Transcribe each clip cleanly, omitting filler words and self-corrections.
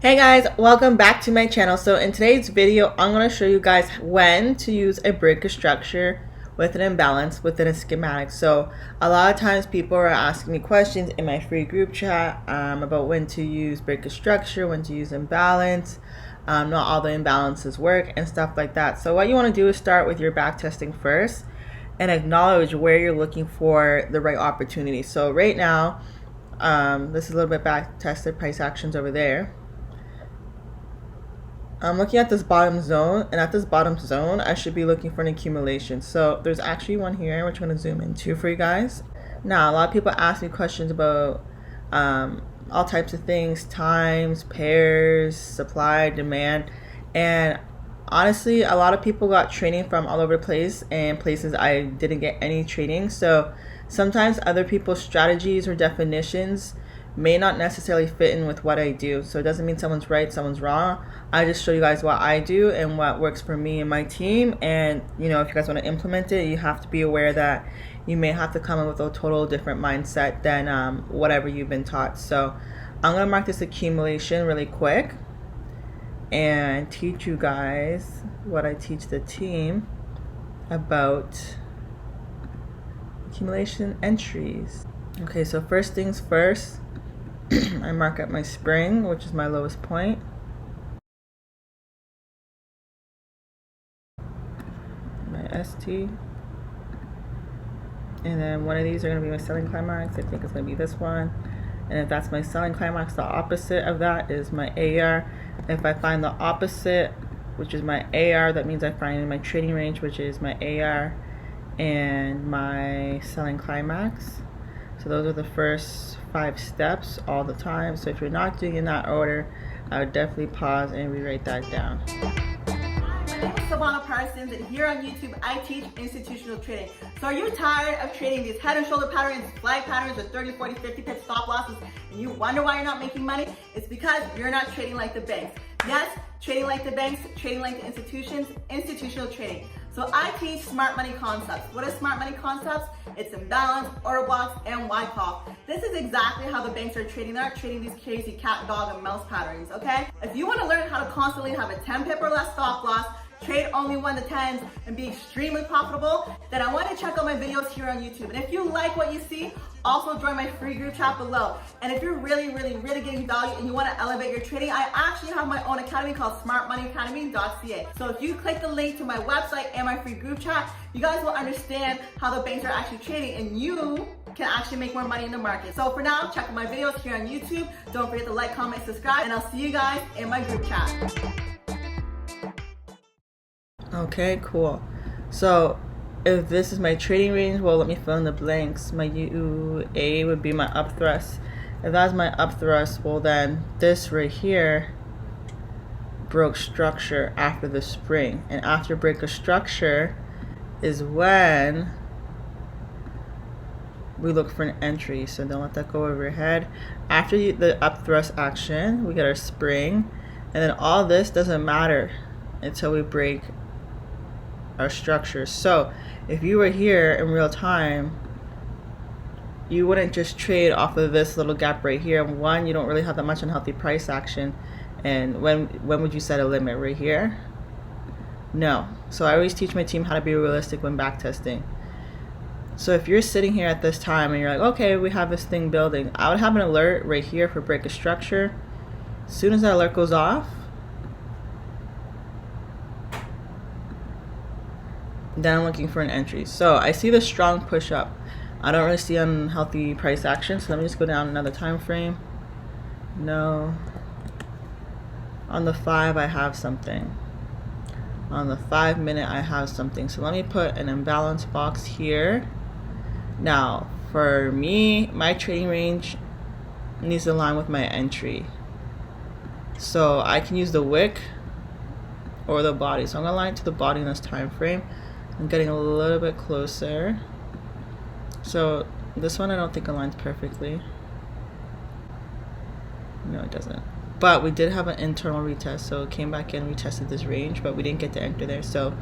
Hey guys, welcome back to my channel. So in today's video, I'm going to show you guys when to use a breaker structure with an imbalance within a schematic. So a lot of times people are asking me questions in my free group chat about when to use breaker structure, when to use imbalance, not all the imbalances work and stuff like that. So what you want to do is start with your back testing first and acknowledge where you're looking for the right opportunity. So right now, this is a little bit back tested price actions over there. I'm looking at this bottom zone, and at this bottom zone I should be looking for an accumulation. So there's actually one here which I'm going to zoom into for you guys. Now a lot of people ask me questions about all types of things, times, pairs, supply, demand, and honestly a lot of people got training from all over the place and places I didn't get any training. So sometimes other people's strategies or definitions may not necessarily fit in with what I do. So it doesn't mean someone's right, someone's wrong. I just show you guys what I do and what works for me and my team. And you know, if you guys want to implement it, you have to be aware that you may have to come in with a total different mindset than whatever you've been taught. So I'm gonna mark this accumulation really quick and teach you guys what I teach the team about accumulation entries. Okay, so first things first, I mark up my spring, which is my lowest point. My ST. And then one of these are going to be my selling climax. I think it's going to be this one. And if that's my selling climax, the opposite of that is my AR. If I find the opposite, which is my AR, that means I find in my trading range, which is my AR and my selling climax. So those are the first 5 steps all the time. So if you're not doing in that order, I would definitely pause and rewrite that down. My name is Savannah Parsons, and here on YouTube I teach institutional trading. So are you tired of trading these head and shoulder patterns, flag patterns with 30, 40, 50 pip stop losses, and you wonder why you're not making money? It's because you're not trading like the banks. Yes, trading like the banks, trading like the institutions, institutional trading. So I teach smart money concepts. What is smart money concepts? It's imbalance, order blocks, and Wyckoff. This is exactly how the banks are trading. They're not trading these crazy cat, dog, and mouse patterns, okay? If you want to learn how to constantly have a 10 pip or less stop loss, trade only 1 to 10s, and be extremely profitable, then I want you to check out my videos here on YouTube. And if you like what you see, also join my free group chat below. And if you're really getting value and you want to elevate your trading, I actually have my own academy called smartmoneyacademy.ca. So if you click the link to my website and my free group chat, you guys will understand how the banks are actually trading, and you can actually make more money in the market. So for now, check out my videos here on YouTube. Don't forget to like, comment, subscribe, and I'll see you guys in my group chat. Okay, cool. So if this is my trading range, well, let me fill in the blanks. My UA would be my up thrust. If that's my up thrust, well then this right here broke structure after the spring. And after breaker structure is when we look for an entry. So don't let that go over your head. After the up thrust action, we get our spring. And then all this doesn't matter until we break our structure. So if you were here in real time, you wouldn't just trade off of this little gap right here. One, you don't really have that much unhealthy price action. And when would you set a limit? Right here? No. So I always teach my team how to be realistic when backtesting. So if you're sitting here at this time and you're like, okay, we have this thing building, I would have an alert right here for break a structure. As soon as that alert goes off, then I'm looking for an entry. So I see the strong push up. I don't really see unhealthy price action. So let me just go down another time frame. No. On the 5, I have something. On the 5 minute, I have something. So let me put an imbalance box here. Now, for me, my trading range needs to align with my entry. So I can use the wick or the body. So I'm gonna align it to the body in this time frame. I'm getting a little bit closer. So this one I don't think aligns perfectly. No, it doesn't. But we did have an internal retest, so it came back in, retested this range, but we didn't get to enter there. So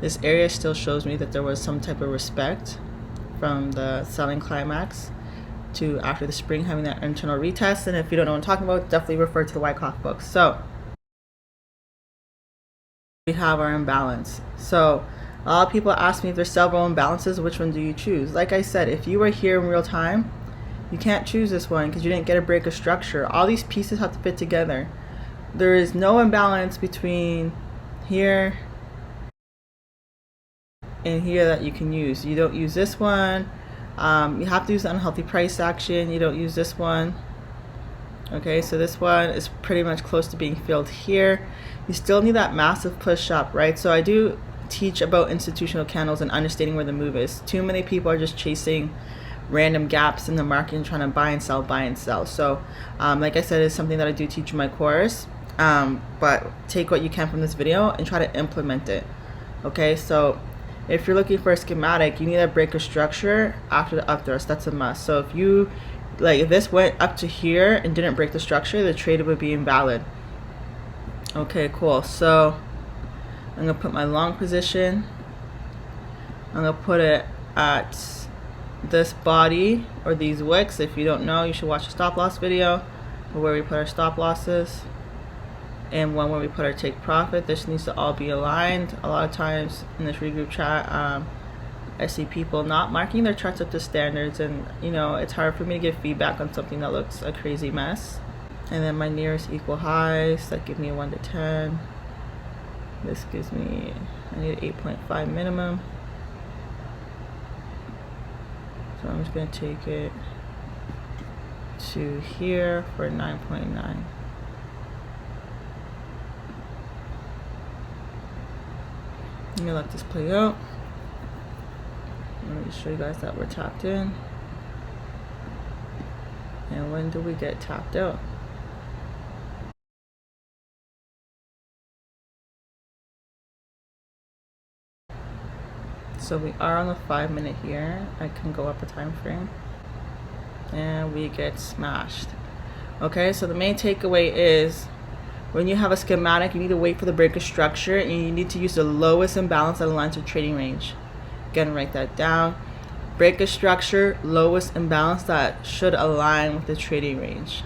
this area still shows me that there was some type of respect from the selling climax to after the spring having that internal retest. And if you don't know what I'm talking about, definitely refer to the Wyckoff books. So we have our imbalance. So a lot of people ask me if there's several imbalances, which one do you choose? Like I said, if you were here in real time, you can't choose this one because you didn't get a break of structure. All these pieces have to fit together. There is no imbalance between here and here that you can use. You don't use this one. You have to use the unhealthy price action. You don't use this one. Okay, so this one is pretty much close to being filled here. You still need that massive push up, right? So I do teach about institutional candles and understanding where the move is. Too many people are just chasing random gaps in the market and trying to buy and sell. So like I said, it's something that I do teach in my course, but take what you can from this video and try to implement it. Okay, so if you're looking for a schematic, you need a break of structure after the up thrust. That's a must. So if you if this went up to here and didn't break the structure, the trade would be invalid. Okay, cool. So I'm gonna put my long position. I'm gonna put it at this body or these wicks. If you don't know, you should watch a stop loss video where we put our stop losses and one where we put our take profit. This needs to all be aligned. A lot of times in this regroup chat, I see people not marking their charts up to standards, and you know, it's hard for me to give feedback on something that looks a crazy mess. And then my nearest equal highs that give me a 1 to 10. This gives me, I need 8.5 minimum. So I'm just going to take it to here for 9.9. I'm going to let this play out. Let me show you guys that we're tapped in. And when do we get tapped out? So we are on the 5 minute here. I can go up a time frame and we get smashed. Okay, so the main takeaway is when you have a schematic, you need to wait for the break of structure and you need to use the lowest imbalance that aligns with trading range. Again, write that down. Break of structure, lowest imbalance that should align with the trading range.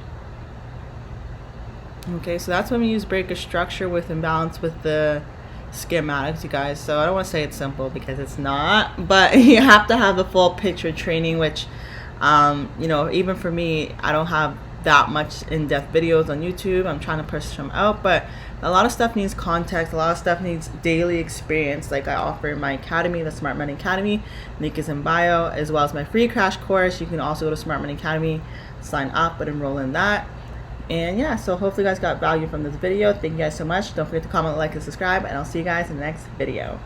Okay, so that's when we use break of structure with imbalance with the schematics, you guys. So I don't want to say it's simple because it's not, but you have to have the full picture training, which you know, even for me, I don't have that much in-depth videos on YouTube. I'm trying to push them out, but a lot of stuff needs context. A lot of stuff needs daily experience. Like I offer in my academy, the Smart Money Academy, link is in bio, as well as my free crash course. You can also go to Smart Money Academy, sign up and enroll in that. And yeah, so hopefully you guys got value from this video. Thank you guys so much. Don't forget to comment, like, and subscribe, and I'll see you guys in the next video.